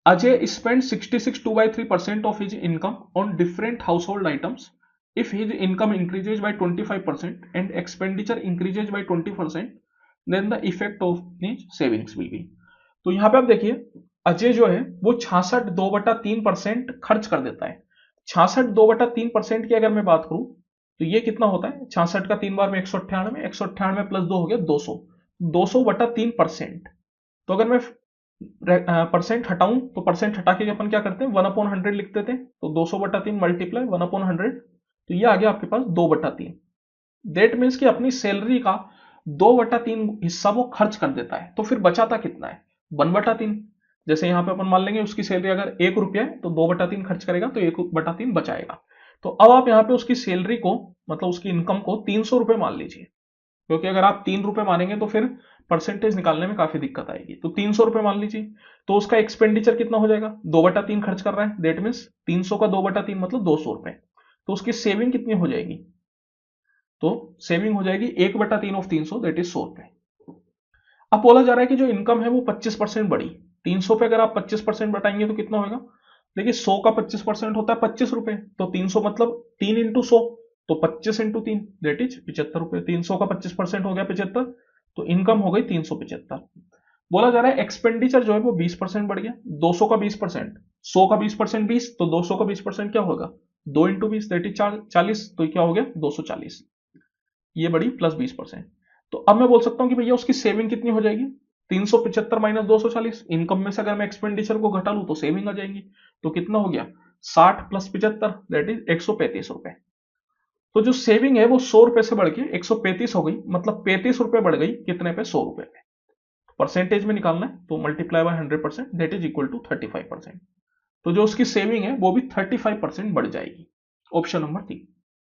Ajay spent 66 2/3% of his income on different household items. If his income increases by 25% and expenditure increases by 20%, then the effect of his savings will be. तो यहाँ पे आप देखिए, अजय जो है वो 66 2/3% खर्च कर देता है। 66 2/3% की अगर मैं बात करूं तो ये कितना होता है, 66 का 3 बार में 198, 198 प्लस 2 हो गया 200, 200/3%। तो अगर मैं परसेंट हटाऊं तो परसेंट हटा के अपन क्या करते हैं, 1/100 लिख देते हैं। तो 200/3 मल्टीप्लाई 1/100, तो ये आ गया आपके पास 2/3। दैट मीन्स कि अपनी सैलरी का 2/3 हिस्सा वो खर्च कर देता है। तो फिर बचाता कितना है, 1/3। जैसे यहाँ पे अपन मान लेंगे उसकी सैलरी अगर 1 रुपया है तो 2/3 खर्च करेगा तो 1/3 बचाएगा। तो अब आप यहाँ पे उसकी सैलरी को, मतलब उसकी इनकम को 300 रुपए मान लीजिए, क्योंकि अगर आप 3 रुपए मानेंगे तो फिर परसेंटेज निकालने में काफी दिक्कत आएगी। तो 300 रुपए मान लीजिए। तो उसका एक्सपेंडिचर कितना हो जाएगा, 2/3 खर्च कर रहा है, दैट मीन्स 300 का 2/3 मतलब 200 रुपए। तो उसकी सेविंग कितनी हो जाएगी, तो सेविंग हो जाएगी 1/3 ऑफ 300, दैट इज 100 रुपए। अब बोला जा रहा है कि जो इनकम है वो 25% बढ़ी। 300 पे अगर आप 25% बढ़ाएंगे तो कितना होगा, देखिए 100 का 25% होता है 25 रुपए, तो 300 मतलब 3 इंटू 100, तो 25 इंटू 3 दैट इज 75 रुपए। 300 का 25% हो गया 75, तो इनकम हो गई 375। बोला जा रहा है एक्सपेंडिचर जो है वो 20% बढ़ गया। 200 का 20%, 100 का 20% 20, तो 200 का 20% क्या होगा, 2 इंटू 20 दैट इज 40, तो क्या हो गया 240, ये बढ़ी प्लस 20%। तो अब मैं बोल सकता हूं कि भैया उसकी सेविंग कितनी हो जाएगी, 375 माइनस 240। इनकम में से अगर मैं एक्सपेंडिचर को घटा लूं तो सेविंग आ जाएंगी। तो कितना हो गया, 60 प्लस 75 दैट इज 135 रुपए। तो जो सेविंग है वो 100 रुपए से बढ़ के 135 हो गई, मतलब 35 रुपए बढ़ गई कितने पे, 100 रुपए पे। परसेंटेज में निकालना है तो multiply by 100% that is equal to 35%। तो जो उसकी सेविंग है वो भी 35% बढ़ जाएगी। Option number 3।